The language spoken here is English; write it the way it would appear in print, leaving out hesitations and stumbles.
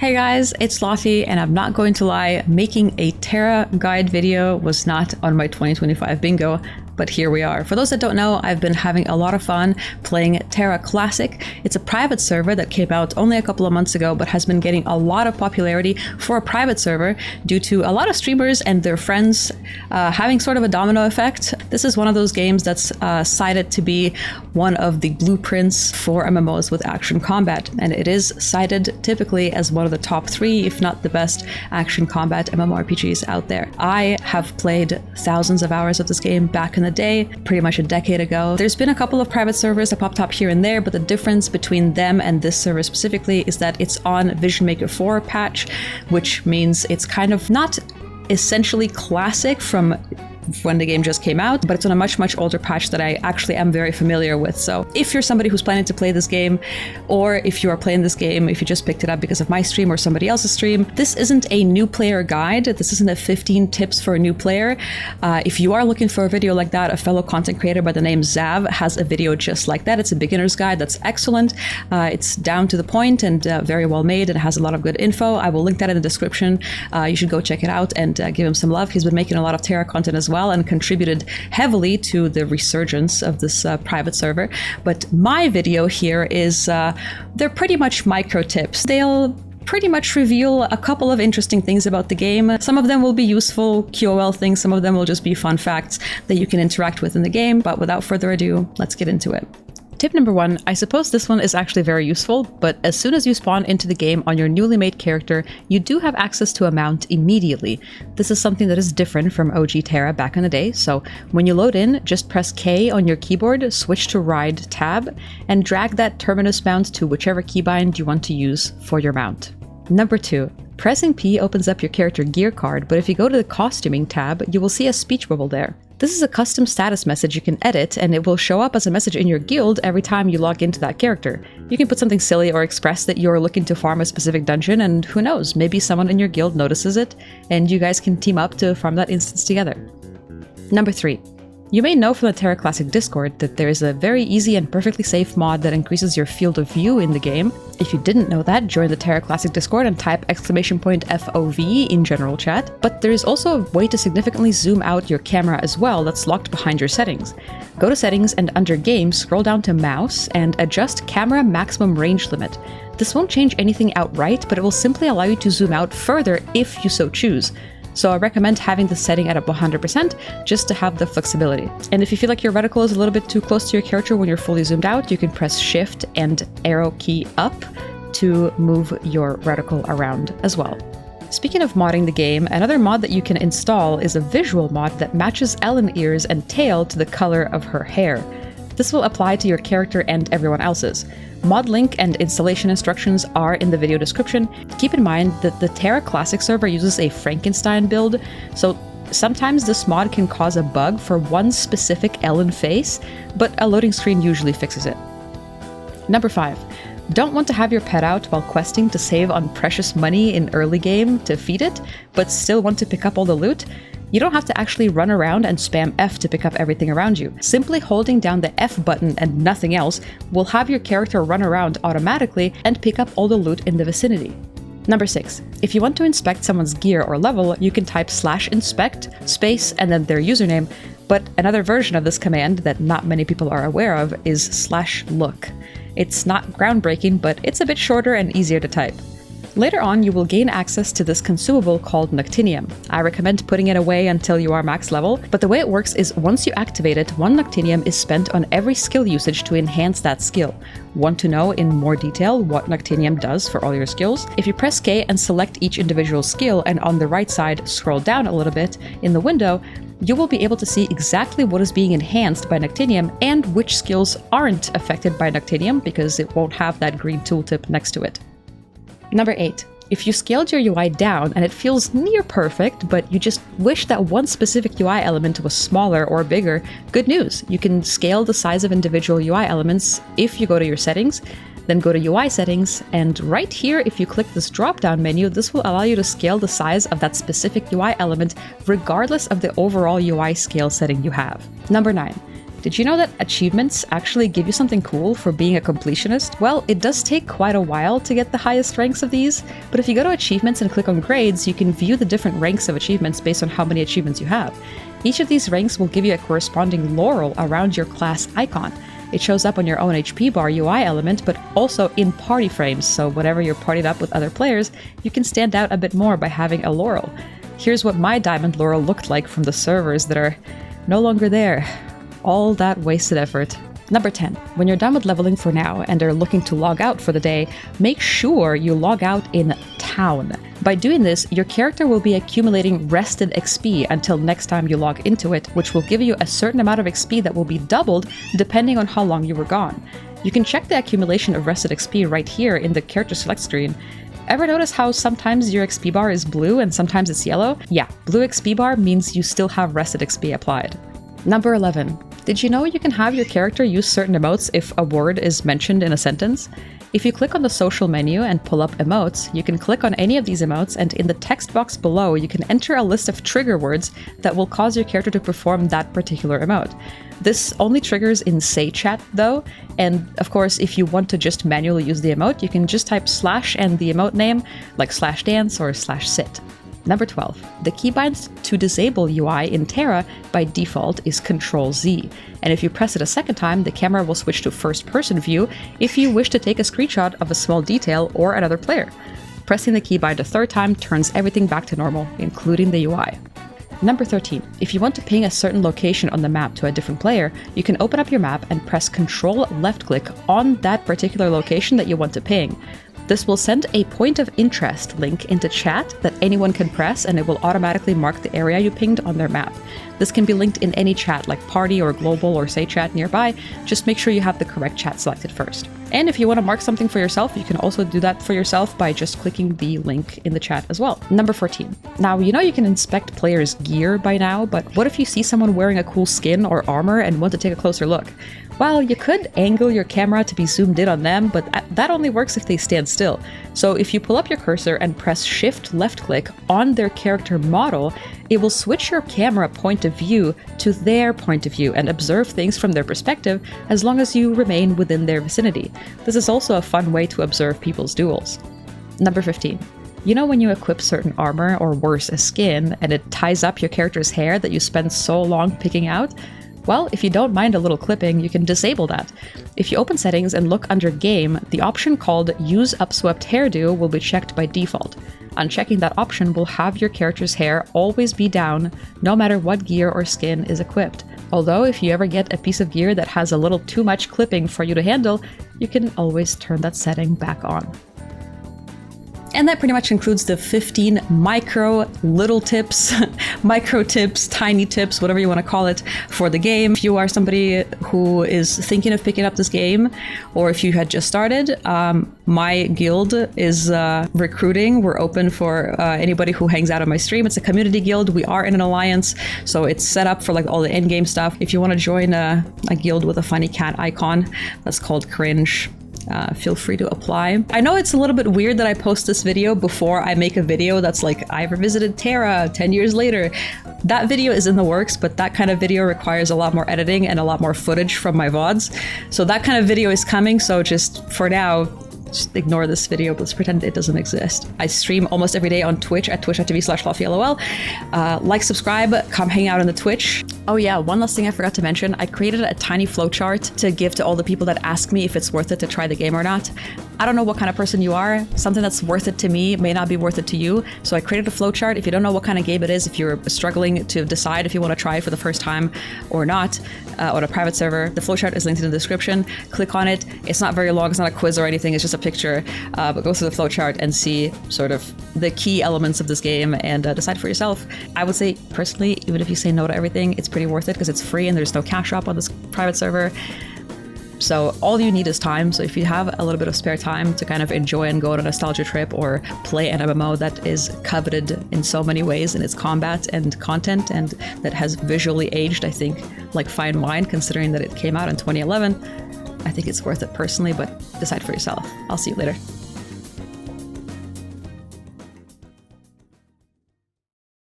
Hey guys, it's Laufie, and I'm not going to lie, making a Tera guide video was not on my 2025 bingo, but here we are. For those that don't know, I've been having a lot of fun playing Tera Classic. It's a private server that came out only a couple of months ago, but has been getting a lot of popularity for a private server due to a lot of streamers and their friends having sort of a domino effect. This is one of those games that's cited to be one of the blueprints for MMOs with action combat, and it is cited typically as one of the top 3, if not the best action combat MMORPGs out there. I have played thousands of hours of this game back in the day, pretty much a decade ago. There's been a couple of private servers that popped up here and there, but the difference between them and this server specifically is that it's on Vision Maker 4 patch, which means it's kind of not essentially classic from when the game just came out, but it's on a much older patch that I actually am very familiar with. So if you're somebody who's planning to play this game, or if you are playing this game, if you just picked it up because of my stream or somebody else's stream, this isn't a new player guide. This isn't a 15 tips for a new player. If you are looking for a video like that, a fellow content creator by the name Zav has a video just like that. It's a beginner's guide that's excellent. It's down to the point and very well made, and has a lot of good info. I will link that in the description. You should go check it out and give him some love. He's been making a lot of Tera content as well, and contributed heavily to the resurgence of this private server. But my video here is, they're pretty much micro tips. They'll pretty much reveal a couple of interesting things about the game. Some of them will be useful QOL things, some of them will just be fun facts that you can interact with in the game. But without further ado, let's get into it. Tip number 1, I suppose this one is actually very useful, but as soon as you spawn into the game on your newly made character, you do have access to a mount immediately. This is something that is different from OG Tera back in the day, so when you load in, just press K on your keyboard, switch to Ride tab, and drag that Terminus mount to whichever keybind you want to use for your mount. Number 2. Pressing P opens up your character gear card, but if you go to the Costuming tab, you will see a speech bubble there. This is a custom status message you can edit, and it will show up as a message in your guild every time you log into that character. You can put something silly or express that you're looking to farm a specific dungeon, and who knows, maybe someone in your guild notices it, and you guys can team up to farm that instance together. Number 3. You may know from the Tera Classic Discord that there is a very easy and perfectly safe mod that increases your field of view in the game. If you didn't know that, join the Tera Classic Discord and type !FOV in general chat. But there is also a way to significantly zoom out your camera as well that's locked behind your settings. Go to Settings and under Game, scroll down to Mouse and adjust Camera Maximum Range Limit. This won't change anything outright, but it will simply allow you to zoom out further if you so choose. So I recommend having the setting at up 100% just to have the flexibility. And if you feel like your reticle is a little bit too close to your character when you're fully zoomed out, you can press Shift and arrow key up to move your reticle around as well. Speaking of modding the game, another mod that you can install is a visual mod that matches Elin ears and tail to the color of her hair. This will apply to your character and everyone else's. Mod link and installation instructions are in the video description. Keep in mind that the Tera Classic server uses a Frankenstein build, so sometimes this mod can cause a bug for one specific Elin face, but a loading screen usually fixes it. Number 5. Don't want to have your pet out while questing to save on precious money in early game to feed it, but still want to pick up all the loot? You don't have to actually run around and spam F to pick up everything around you. Simply holding down the F button and nothing else will have your character run around automatically and pick up all the loot in the vicinity. Number 6. If you want to inspect someone's gear or level, you can type /inspect, space, and then their username, but another version of this command that not many people are aware of is /look. It's not groundbreaking, but it's a bit shorter and easier to type. Later on, you will gain access to this consumable called Noctenium. I recommend putting it away until you are max level, but the way it works is once you activate it, 1 Noctenium is spent on every skill usage to enhance that skill. Want to know in more detail what Noctenium does for all your skills? If you press K and select each individual skill, and on the right side scroll down a little bit in the window, you will be able to see exactly what is being enhanced by Noctenium and which skills aren't affected by Noctenium, because it won't have that green tooltip next to it. Number 8. If you scaled your UI down and it feels near perfect, but you just wish that one specific UI element was smaller or bigger, good news! You can scale the size of individual UI elements if you go to your settings, then go to UI settings, and right here, if you click this drop-down menu, this will allow you to scale the size of that specific UI element regardless of the overall UI scale setting you have. Number 9. Did you know that achievements actually give you something cool for being a completionist? Well, it does take quite a while to get the highest ranks of these, but if you go to achievements and click on grades, you can view the different ranks of achievements based on how many achievements you have. Each of these ranks will give you a corresponding laurel around your class icon. It shows up on your own HP bar UI element, but also in party frames, so whenever you're partied up with other players, you can stand out a bit more by having a laurel. Here's what my diamond laurel looked like from the servers that are no longer there. All that wasted effort. Number 10. When you're done with leveling for now and are looking to log out for the day, make sure you log out in town. By doing this, your character will be accumulating rested XP until next time you log into it, which will give you a certain amount of XP that will be doubled depending on how long you were gone. You can check the accumulation of rested XP right here in the character select screen. Ever notice how sometimes your XP bar is blue and sometimes it's yellow? Yeah, blue XP bar means you still have rested XP applied. Number 11. Did you know you can have your character use certain emotes if a word is mentioned in a sentence? If you click on the social menu and pull up emotes, you can click on any of these emotes, and in the text box below, you can enter a list of trigger words that will cause your character to perform that particular emote. This only triggers in Say Chat though, and of course, if you want to just manually use the emote, you can just type slash and the emote name, like /dance or /sit. Number 12. The keybind to disable UI in Tera by default is Ctrl-Z, and if you press it a second time, the camera will switch to first-person view if you wish to take a screenshot of a small detail or another player. Pressing the keybind a third time turns everything back to normal, including the UI. Number 13. If you want to ping a certain location on the map to a different player, you can open up your map and press Ctrl left-click on that particular location that you want to ping. This will send a point of interest link into chat that anyone can press, and it will automatically mark the area you pinged on their map. This can be linked in any chat like party or global or say chat nearby. Just make sure you have the correct chat selected first. And if you want to mark something for yourself, you can also do that for yourself by just clicking the link in the chat as well. Number 14. Now, you know you can inspect players' gear by now, but what if you see someone wearing a cool skin or armor and want to take a closer look? Well, you could angle your camera to be zoomed in on them, but that only works if they stand still. So if you pull up your cursor and press Shift left-click on their character model, it will switch your camera point of view to their point of view and observe things from their perspective as long as you remain within their vicinity. This is also a fun way to observe people's duels. Number 15. You know when you equip certain armor, or worse, a skin, and it ties up your character's hair that you spend so long picking out? Well, if you don't mind a little clipping, you can disable that. If you open settings and look under game, the option called Use Upswept Hairdo will be checked by default. Unchecking that option will have your character's hair always be down, no matter what gear or skin is equipped. Although if you ever get a piece of gear that has a little too much clipping for you to handle, you can always turn that setting back on. And that pretty much includes the 15 little tips, micro tips, tiny tips, whatever you want to call it, for the game. If you are somebody who is thinking of picking up this game, or if you had just started, my guild is recruiting. We're open for anybody who hangs out on my stream. It's a community guild. We are in an alliance, so it's set up for like all the end game stuff. If you want to join a guild with a funny cat icon, that's called Cringe. Feel free to apply. I know it's a little bit weird that I post this video before I make a video that's like, I revisited Tera 10 years later. That video is in the works, but that kind of video requires a lot more editing and a lot more footage from my VODs. So that kind of video is coming, so just for now, just ignore this video, but let's pretend it doesn't exist. I stream almost every day on Twitch at twitch.tv/LaufieLOL. Like, subscribe, come hang out on the Twitch. Oh yeah, one last thing I forgot to mention. I created a tiny flowchart to give to all the people that ask me if it's worth it to try the game or not. I don't know what kind of person you are. Something that's worth it to me may not be worth it to you. So I created a flowchart. If you don't know what kind of game it is, if you're struggling to decide if you want to try it for the first time or not, on a private server, the flowchart is linked in the description. Click on it. It's not very long. It's not a quiz or anything. It's just a picture. But go through the flowchart and see sort of the key elements of this game and decide for yourself. I would say, personally, even if you say no to everything, it's pretty worth it because it's free and there's no cash drop on this private server. So all you need is time. So if you have a little bit of spare time to kind of enjoy and go on a nostalgia trip or play an MMO that is coveted in so many ways in its combat and content, and that has visually aged, I think, like fine wine, considering that it came out in 2011, I think it's worth it personally, but decide for yourself. I'll see you later.